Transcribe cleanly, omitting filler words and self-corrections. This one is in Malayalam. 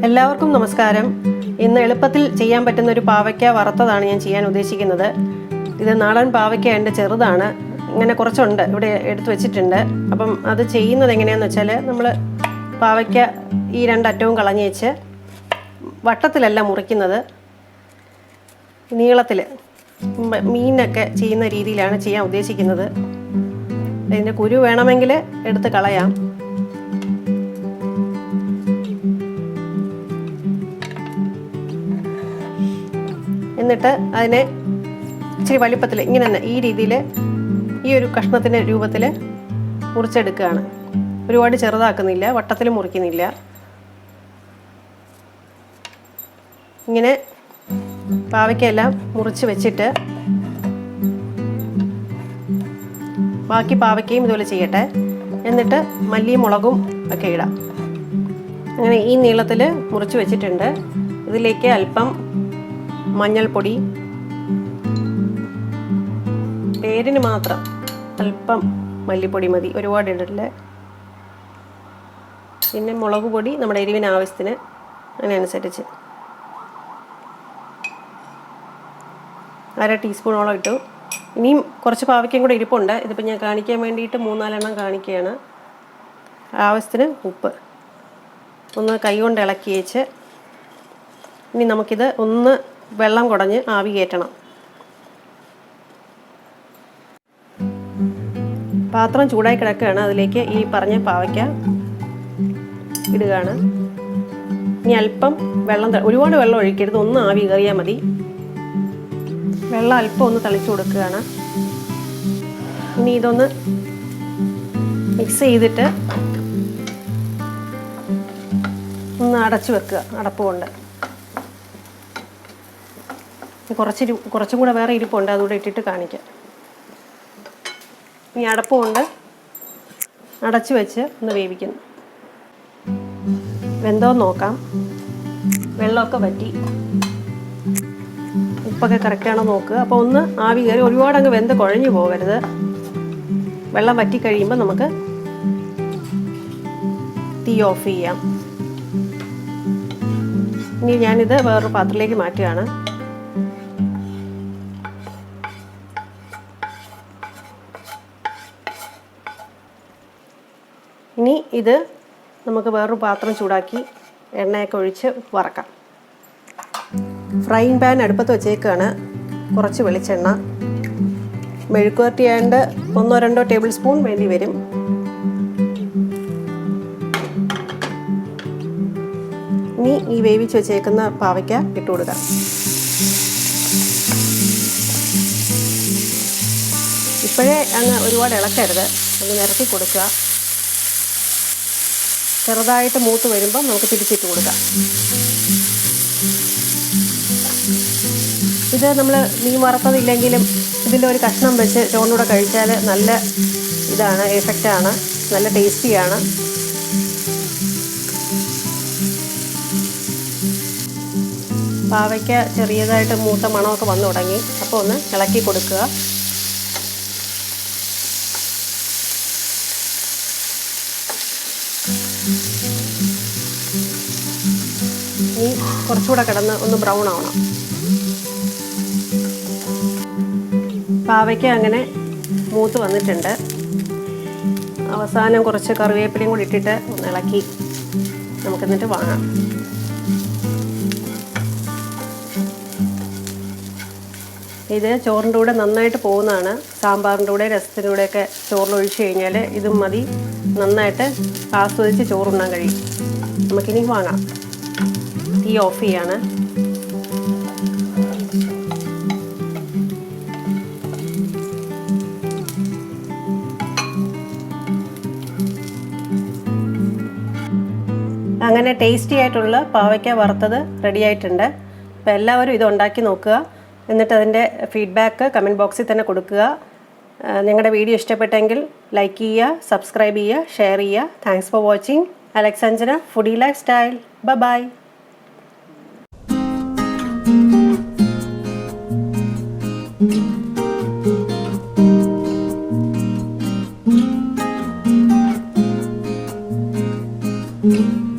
എല്ലാവർക്കും നമസ്കാരം. ഇന്ന് എളുപ്പത്തിൽ ചെയ്യാൻ പറ്റുന്ന ഒരു പാവയ്ക്ക വറുത്തതാണ് ഞാൻ ചെയ്യാൻ ഉദ്ദേശിക്കുന്നത്. ഇത് നാടൻ പാവയ്ക്കയുണ്ട്, ചെറുതാണ്. ഇങ്ങനെ കുറച്ചുണ്ട്, ഇവിടെ എടുത്തു വെച്ചിട്ടുണ്ട്. അപ്പം അത് ചെയ്യുന്നത് എങ്ങനെയാണെന്ന് വെച്ചാൽ, നമ്മൾ പാവയ്ക്ക ഈ രണ്ടറ്റവും കളഞ്ഞ് വെച്ച് വട്ടത്തിലല്ല മുറിക്കുന്നത്, നീളത്തിൽ മീനൊക്കെ ചെയ്യുന്ന രീതിയിലാണ് ചെയ്യാൻ ഉദ്ദേശിക്കുന്നത്. ഇതിൻ്റെ കുരു വേണമെങ്കിൽ എടുത്ത് കളയാം. എന്നിട്ട് അതിനെ ഇച്ചിരി വലിപ്പത്തിൽ ഇങ്ങനെ തന്നെ ഈ രീതിയിൽ ഈ ഒരു കഷ്ണത്തിൻ്റെ രൂപത്തിൽ മുറിച്ചെടുക്കുകയാണ്. ഒരുപാട് ചെറുതാക്കുന്നില്ല, വട്ടത്തിൽ മുറിക്കുന്നില്ല. ഇങ്ങനെ പാവയ്ക്കെല്ലാം മുറിച്ച് വെച്ചിട്ട് ബാക്കി പാവയ്ക്കയും ഇതുപോലെ ചെയ്യട്ടെ. എന്നിട്ട് മല്ലിയും മുളകും ഒക്കെ ഇടാം. അങ്ങനെ ഈ നീളത്തിൽ മുറിച്ച് വെച്ചിട്ടുണ്ട്. ഇതിലേക്ക് അല്പം മഞ്ഞൾപ്പൊടി, പേരിന് മാത്രം അല്പം മല്ലിപ്പൊടി മതി, ഒരുപാട് ഇടില്ല. പിന്നെ മുളക് പൊടി നമ്മുടെ എരിവിന് ആവശ്യത്തിന് അതിനനുസരിച്ച് 1/2 ടീസ്പൂണോളം ഇട്ടു. ഇനിയും കുറച്ച് പാവയ്ക്കയും കൂടെ ഇരിപ്പുണ്ട്. ഇതിപ്പോൾ ഞാൻ കാണിക്കാൻ വേണ്ടിയിട്ട് 3-4 എണ്ണം കാണിക്കുകയാണ്. ആവശ്യത്തിന് ഉപ്പ് ഒന്ന് കൈ കൊണ്ട് ഇളക്കി വെച്ച് ഇനി നമുക്കിത് ഒന്ന് വെള്ളം കുടഞ്ഞ് ആവി കയറ്റണം. പാത്രം ചൂടായി കിടക്കുകയാണ്. അതിലേക്ക് ഈ പറഞ്ഞ പാവയ്ക്ക ഇടുകയാണ്. ഇനി അല്പം വെള്ളം, ഒരുപാട് വെള്ളം ഒഴിക്കരുത്, ഒന്ന് ആവി കയറിയാൽ മതി. വെള്ളം അല്പം ഒന്ന് തളിച്ചു കൊടുക്കുകയാണ്. ഇനി ഇതൊന്ന് മിക്സ് ചെയ്തിട്ട് ഒന്ന് അടച്ചു വെക്കുക അടപ്പ് കൊണ്ട്. കുറച്ചും കൂടെ വേറെ ഇരിപ്പുണ്ട്, അതുകൂടെ ഇട്ടിട്ട് കാണിക്കാം. ഈ അടപ്പ് കൊണ്ട് അടച്ചു വെച്ച് ഒന്ന് വേവിക്കുന്നു. വെന്തോന്ന് നോക്കാം. വെള്ളമൊക്കെ വറ്റി, ഉപ്പൊക്കെ കറക്റ്റാണോ നോക്കുക. അപ്പോൾ ഒന്ന് ആവി കയറി, ഒരുപാട് അങ്ങ് വെന്ത് കുഴഞ്ഞു പോകരുത്. വെള്ളം വറ്റി കഴിയുമ്പോൾ നമുക്ക് തീ ഓഫ് ചെയ്യാം. ഇനി ഞാനിത് വേറൊരു പാത്രത്തിലേക്ക് മാറ്റുകയാണ്. ഇനി ഇത് നമുക്ക് വേറൊരു പാത്രം ചൂടാക്കി എണ്ണയൊക്കെ ഒഴിച്ച് വറക്കാം. ഫ്രൈയിങ് പാൻ അടുപ്പത്ത് വെച്ചേക്കാണ്. കുറച്ച് വെളിച്ചെണ്ണ, മെഴുക്കുവരട്ടി ആയതുകൊണ്ട് 1-2 ടേബിൾ സ്പൂൺ വേണ്ടി വരും. ഇനി ഈ വേവിച്ച് വെച്ചേക്കുന്ന പാവയ്ക്ക ഇട്ട് കൊടുക്കാം. ഇപ്പോഴേ അങ്ങ് ഒരുപാട് ഇളക്കരുത്, ഒന്ന് നിരത്തി കൊടുക്കുക. ചെറുതായിട്ട് മൂത്ത് വരുമ്പം നമുക്ക് തിരിച്ചിട്ട് കൊടുക്കാം. ഇത് നമ്മൾ മീൻ വറുത്തതില്ലെങ്കിലും ഇതിൻ്റെ ഒരു കഷ്ണം വെച്ച് ചോറിനൂടെ കഴിച്ചാൽ നല്ല ഇതാണ്, എഫക്റ്റാണ്, നല്ല ടേസ്റ്റിയാണ്. പാവയ്ക്ക ചെറിയതായിട്ട് മൂത്ത മണമൊക്കെ വന്നു തുടങ്ങി. അപ്പോൾ ഒന്ന് ഇളക്കി കൊടുക്കുക. ഇനി കുറച്ചുകൂടെ കിടന്ന് ഒന്ന് ബ്രൗൺ ആവണം. പാവയ്ക്ക അങ്ങനെ മൂത്ത് വന്നിട്ടുണ്ട്. അവസാനം കുറച്ച് കറിവേപ്പിലയും കൂടി ഇട്ടിട്ട് ഒന്ന് ഇളക്കി നമുക്കെന്നിട്ട് വാങ്ങാം. ഇത് ചോറിൻ്റെ കൂടെ നന്നായിട്ട് പോകുന്നതാണ്. സാമ്പാറിൻ്റെ കൂടെ, രസത്തിൻ്റെ കൂടെയൊക്കെ ചോറിലൊഴിച്ച് കഴിഞ്ഞാൽ ഇതും മതി. നന്നായിട്ട് ആസ്വദിച്ച് ചോറുണ്ണാൻ കഴിയും. നമുക്കിനി വാങ്ങാം. തീ ഓഫ് ചെയ്യാണ്. അങ്ങനെ ടേസ്റ്റി ആയിട്ടുള്ള പാവയ്ക്ക വറുത്തത് റെഡി ആയിട്ടുണ്ട്. അപ്പോൾ എല്ലാവരും ഇത് ഉണ്ടാക്കി നോക്കുക. എന്നിട്ട് അതിൻ്റെ ഫീഡ്ബാക്ക് കമൻറ്റ് ബോക്സിൽ തന്നെ കൊടുക്കുക. നിങ്ങളുടെ വീഡിയോ ഇഷ്ടപ്പെട്ടെങ്കിൽ ലൈക്ക് ചെയ്യുക, സബ്സ്ക്രൈബ് ചെയ്യുക, ഷെയർ ചെയ്യുക. Thanks for watching. Anjana, Foodie Lifestyle. Bye-bye. Mm-hmm.